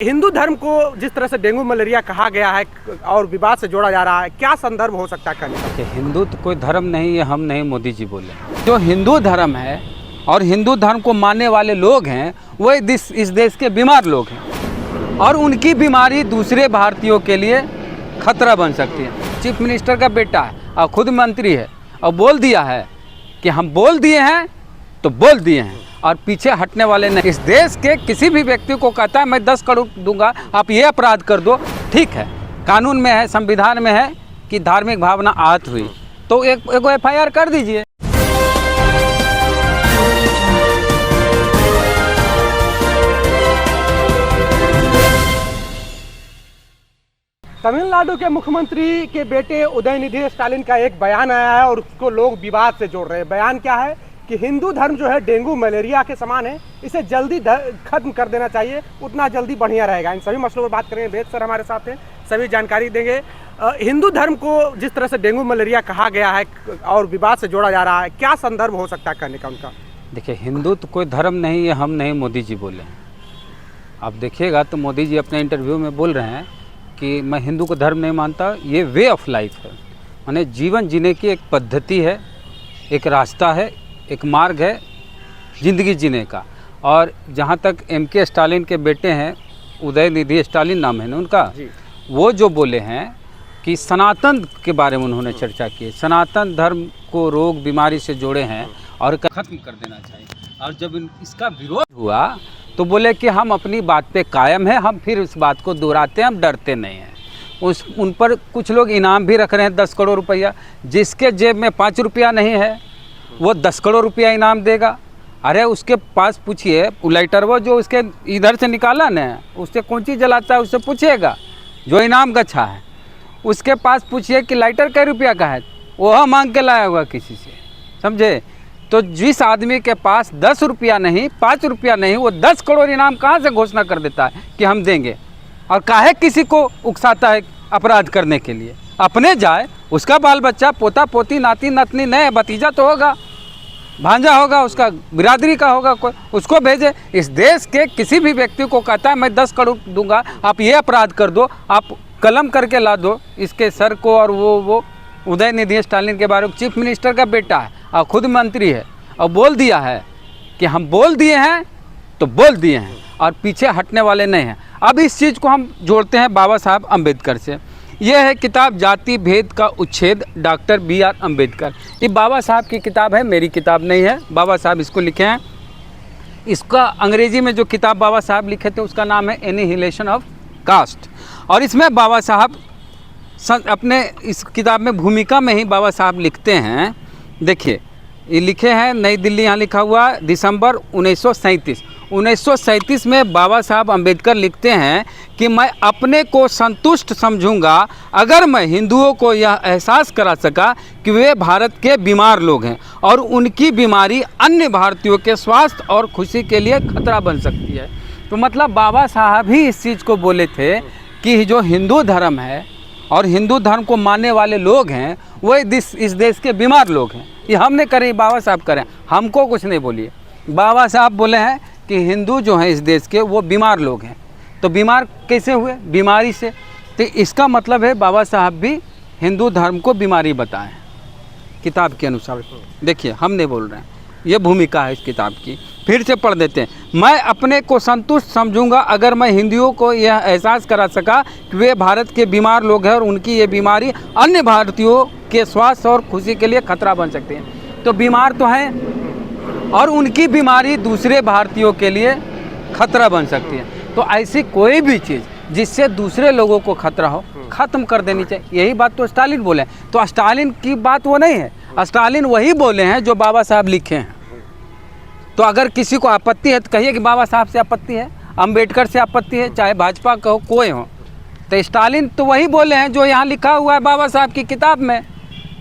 हिंदू धर्म को जिस तरह से डेंगू मलेरिया कहा गया है और विवाद से जोड़ा जा रहा है, क्या संदर्भ हो सकता है कहने का? कि हिंदू तो कोई धर्म नहीं है, हम नहीं, मोदी जी बोले। जो हिंदू धर्म है और हिंदू धर्म को मानने वाले लोग हैं वो इस देश के बीमार लोग हैं और उनकी बीमारी दूसरे भारतीयों के लिए खतरा बन सकती है। चीफ मिनिस्टर का बेटा है और खुद मंत्री है और बोल दिया है कि हम बोल दिए हैं तो बोल दिए हैं और पीछे हटने वाले नहीं। इस देश के किसी भी व्यक्ति को कहता है मैं 10 करोड़ दूंगा, आप ये अपराध कर दो, ठीक है, कानून में है, संविधान में है कि धार्मिक भावना आहत हुई तो एक FIR कर दीजिए। तमिलनाडु के मुख्यमंत्री के बेटे उदयनिधि स्टालिन का एक बयान आया है और उसको लोग विवाद से जोड़ रहे हैं। बयान क्या है कि हिंदू धर्म जो है डेंगू मलेरिया के समान है, इसे जल्दी खत्म कर देना चाहिए, उतना जल्दी बढ़िया रहेगा। इन सभी मसलों पर बात करेंगे। वेद सर हमारे साथ हैं, सभी जानकारी देंगे। हिंदू धर्म को जिस तरह से डेंगू मलेरिया कहा गया है और विवाद से जोड़ा जा रहा है, क्या संदर्भ हो सकता है कहने का उनका? देखिए, हिंदू तो कोई धर्म नहीं है, हम नहीं, मोदी जी बोले। आप देखिएगा तो मोदी जी अपने इंटरव्यू में बोल रहे हैं कि मैं हिंदू को धर्म नहीं मानता, ये वे ऑफ लाइफ है, माने जीवन जीने की एक पद्धति है, एक रास्ता है, एक मार्ग है ज़िंदगी जीने का। और जहाँ तक MK स्टालिन के बेटे हैं, उदयनिधि स्टालिन नाम है ना उनका, वो जो बोले हैं कि सनातन के बारे में उन्होंने चर्चा की, सनातन धर्म को रोग बीमारी से जोड़े हैं और ख़त्म कर देना चाहिए। और जब इसका विरोध हुआ तो बोले कि हम अपनी बात पे कायम है, हम फिर उस बात को दोहराते हैं, हम डरते नहीं हैं। उन पर कुछ लोग इनाम भी रख रहे हैं 10 करोड़ रुपया। जिसके जेब में 5 रुपया नहीं है वो 10 करोड़ रुपया इनाम देगा। अरे उसके पास पूछिए, लाइटर वो जो उसके इधर से निकाला न, उससे कौन चीज़ जलाता है, उससे पूछिएगा जो इनाम गच्छा है, उसके पास पूछिए कि लाइटर कै रुपया का है, वह मांग के लाया होगा किसी से, समझे? तो जिस आदमी के पास 10 रुपया नहीं, 5 रुपया नहीं, वो 10 करोड़ इनाम कहाँ से घोषणा कर देता है कि हम देंगे? और काहे किसी को उकसाता है अपराध करने के लिए? अपने जाए, उसका बाल बच्चा, पोता पोती, नाती नातनी, नए भतीजा तो होगा, भांजा होगा, उसका बिरादरी का होगा कोई, उसको भेजे। इस देश के किसी भी व्यक्ति को कहता है मैं 10 करोड़ दूंगा, आप ये अपराध कर दो, आप कलम करके ला दो इसके सर को। और वो उदयनिधि स्टालिन के बारे में चीफ मिनिस्टर का बेटा है और खुद मंत्री है और बोल दिया है कि हम बोल दिए हैं तो बोल दिए हैं और पीछे हटने वाले नहीं हैं। अब इस चीज़ को हम जोड़ते हैं बाबा साहब अम्बेडकर से। यह है किताब जाति भेद का उच्छेद, डॉक्टर BR अम्बेडकर। ये बाबा साहब की किताब है, मेरी किताब नहीं है, बाबा साहब इसको लिखे हैं। इसका अंग्रेजी में जो किताब बाबा साहब लिखे थे उसका नाम है एनिहिलेशन ऑफ कास्ट। और इसमें बाबा साहब अपने इस किताब में भूमिका में ही बाबा साहब लिखते हैं, देखिए ये लिखे हैं, नई दिल्ली, यहाँ लिखा हुआ दिसंबर 1937। 1937 में बाबा साहब अम्बेडकर लिखते हैं कि मैं अपने को संतुष्ट समझूंगा अगर मैं हिंदुओं को यह एहसास करा सका कि वे भारत के बीमार लोग हैं और उनकी बीमारी अन्य भारतीयों के स्वास्थ्य और खुशी के लिए खतरा बन सकती है। तो मतलब बाबा साहब ही इस चीज़ को बोले थे कि जो हिंदू धर्म है और हिंदू धर्म को मानने वाले लोग हैं वो इस देश के बीमार लोग हैं। ये हमने करें, बाबा साहब करें, हमको कुछ नहीं बोलिए। बाबा साहब बोले हैं कि हिंदू जो हैं इस देश के वो बीमार लोग हैं। तो बीमार कैसे हुए? बीमारी से। तो इसका मतलब है बाबा साहब भी हिंदू धर्म को बीमारी बताएं किताब के अनुसार। देखिए, हम नहीं बोल रहे हैं, ये भूमिका है इस किताब की। फिर से पढ़ देते हैं। मैं अपने को संतुष्ट समझूंगा अगर मैं हिंदुओं को यह एहसास करा सका कि वे भारत के बीमार लोग हैं और उनकी ये बीमारी अन्य भारतीयों के स्वास्थ्य और खुशी के लिए खतरा बन सकती है। तो बीमार तो हैं और उनकी बीमारी दूसरे भारतीयों के लिए खतरा बन सकती है। तो ऐसी कोई भी चीज़ जिससे दूसरे लोगों को खतरा हो, ख़त्म कर देनी चाहिए। यही बात तो स्टालिन बोले हैं। तो स्टालिन की बात वो नहीं है, स्टालिन वही बोले हैं जो बाबा साहब लिखे हैं। तो अगर किसी को आपत्ति है तो कहिए कि बाबा साहब से आपत्ति है, अम्बेडकर से आपत्ति है, चाहे भाजपा का हो, कोई हो। तो स्टालिन तो वही बोले हैं जो यहाँ लिखा हुआ है बाबा साहब की किताब में,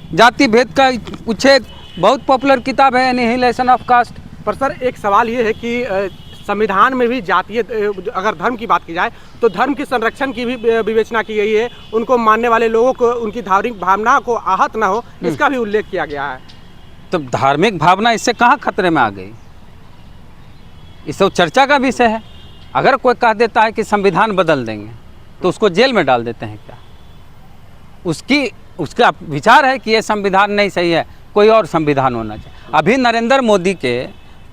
जाति भेद का उच्छेद, बहुत पॉपुलर किताब है, एनिहिलेशन ऑफ कास्ट। पर सर एक सवाल ये है कि संविधान में भी जातीय, अगर धर्म की बात की जाए तो धर्म के संरक्षण की भी विवेचना की गई है, उनको मानने वाले लोगों को उनकी धार्मिक भावना को आहत ना हो, इसका भी उल्लेख किया गया है। तो धार्मिक भावना इससे कहाँ खतरे में आ गई? ये सब चर्चा का विषय है। अगर कोई कह देता है कि संविधान बदल देंगे तो उसको जेल में डाल देते हैं क्या? उसका विचार है कि ये संविधान नहीं सही है, कोई और संविधान होना चाहिए। अभी नरेंद्र मोदी के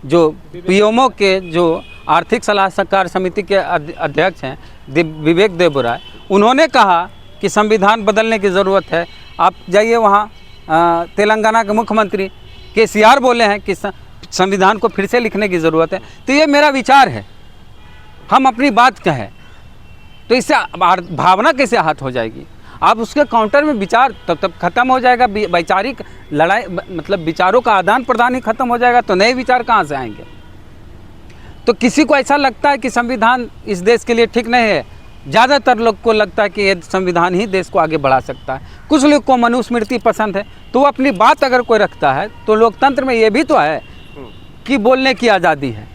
जो पीएमओ के जो आर्थिक सलाहकार समिति के अध्यक्ष हैं विवेक देबराय, उन्होंने कहा कि संविधान बदलने की ज़रूरत है। आप जाइए वहाँ, तेलंगाना के मुख्यमंत्री केसीआर बोले हैं कि संविधान को फिर से लिखने की ज़रूरत है। तो ये मेरा विचार है, हम अपनी बात कहें तो इससे भावना कैसे आहत हो जाएगी? आप उसके काउंटर में विचार तब खत्म हो जाएगा, वैचारिक लड़ाई मतलब विचारों का आदान प्रदान ही खत्म हो जाएगा, तो नए विचार कहाँ से आएंगे? तो किसी को ऐसा लगता है कि संविधान इस देश के लिए ठीक नहीं है, ज़्यादातर लोग को लगता है कि ये संविधान ही देश को आगे बढ़ा सकता है। कुछ लोग को मनुस्मृति पसंद है, तो वो अपनी बात अगर कोई रखता है तो लोकतंत्र में ये भी तो है कि बोलने की आज़ादी है,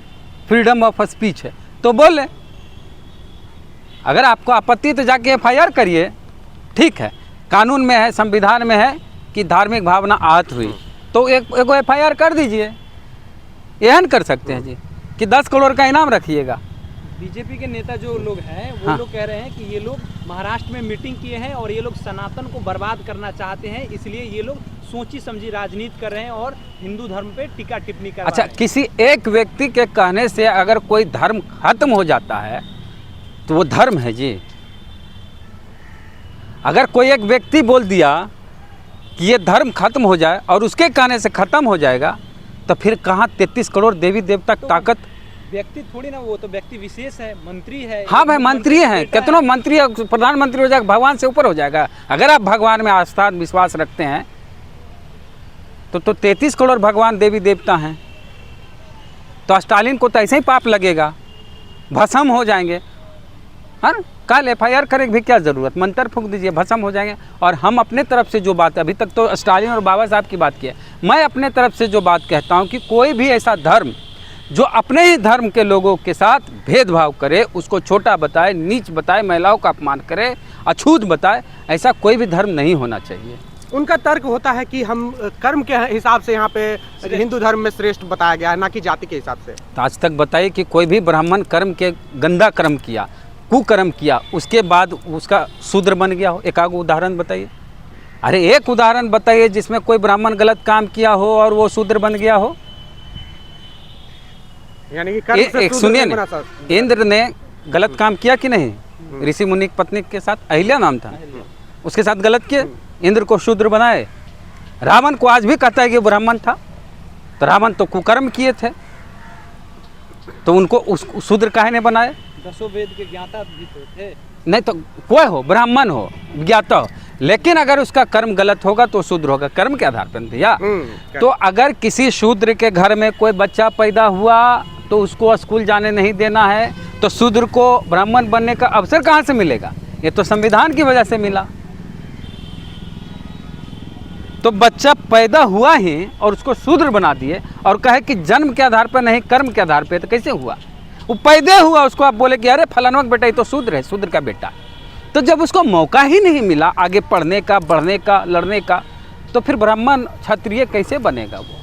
फ्रीडम ऑफ स्पीच है, तो बोले। अगर आपको आपत्ति तो जाके FIR करिए, ठीक है, कानून में है, संविधान में है कि धार्मिक भावना आहत हुई तो एक FIR कर दीजिए। एहन कर सकते हैं जी कि 10 करोड़ का इनाम रखिएगा। बीजेपी के नेता जो लोग हैं वो लोग कह रहे हैं कि ये लोग महाराष्ट्र में मीटिंग किए हैं और ये लोग सनातन को बर्बाद करना चाहते हैं, इसलिए ये लोग सोची समझी राजनीति कर रहे हैं और हिंदू धर्म पे टीका टिप्पणी कर रहे हैं। अच्छा, किसी एक व्यक्ति के कहने से अगर कोई धर्म खत्म हो जाता है तो वो धर्म है जी। अगर कोई एक व्यक्ति बोल दिया कि ये धर्म खत्म हो जाए और उसके कहने से खत्म हो जाएगा, तो फिर कहाँ 33 करोड़ देवी देवता की ताकत? व्यक्ति थोड़ी ना, वो तो व्यक्ति विशेष है, मंत्री है। हाँ भाई, मंत्री हैं, कितनों मंत्री, प्रधानमंत्री हो जाएगा, भगवान से ऊपर हो जाएगा। अगर आप भगवान में आस्था विश्वास रखते हैं तो 33 करोड़ भगवान देवी देवता हैं, तो स्टालिन को तो ऐसे ही पाप लगेगा, भस्म हो जाएंगे। हाँ, कल FIR करे भी क्या ज़रूरत, मंत्र फूंक दीजिए, भस्म हो जाएंगे। और हम अपने तरफ से जो बात, अभी तक तो स्टालिन और बाबा साहब की बात की है, मैं अपने तरफ से जो बात कहता हूँ कि कोई भी ऐसा धर्म जो अपने ही धर्म के लोगों के साथ भेदभाव करे, उसको छोटा बताए, नीच बताए, महिलाओं का अपमान करे, अछूत बताए, ऐसा कोई भी धर्म नहीं होना चाहिए। उनका तर्क होता है कि हम कर्म के हिसाब से यहाँ पे हिंदू धर्म में श्रेष्ठ बताया गया है, ना कि जाति के हिसाब से। तो आज तक बताइए कि कोई भी ब्राह्मण कर्म के गंदा कर्म किया, कुकर्म किया, उसके बाद उसका शूद्र बन गया हो? एक आध उदाहरण बताइए। अरे एक उदाहरण बताइए जिसमें कोई ब्राह्मण गलत काम किया हो और वो शूद्र बन गया हो। यानी कि कर्म से एक सुनिए ना, इंद्र ने गलत काम किया कि नहीं? ऋषि मुनि की पत्नी के साथ, अहिल्या नाम था, उसके साथ गलत किए, इंद्र को शूद्र बनाए। रावण को आज भी कहता है कि ब्राह्मण था, तो रावण तो कुकर्म किए थे, तो उनको उस शूद्र काहे ने बनाए? 10 वेद के ज्ञाता भी तो थे। नहीं तो कोई हो, ब्राह्मण हो, ज्ञाता हो, लेकिन अगर उसका कर्म गलत होगा तो शूद्र होगा, कर्म के आधार पर भैया। तो अगर किसी शूद्र के घर में कोई बच्चा पैदा हुआ तो उसको स्कूल जाने नहीं देना है, तो शूद्र को ब्राह्मण बनने का अवसर कहाँ से मिलेगा? ये तो संविधान की वजह से मिला। तो बच्चा पैदा हुआ ही और उसको शूद्र बना दिए और कहे कि जन्म के आधार पर नहीं, कर्म के आधार पर, तो कैसे हुआ? वो पैदा हुआ, उसको आप बोले कि अरे फलाना का बेटा ये तो शूद्र है, शूद्र का बेटा। तो जब उसको मौका ही नहीं मिला आगे पढ़ने का, बढ़ने का, लड़ने का, तो फिर ब्राह्मण क्षत्रिय कैसे बनेगा वो?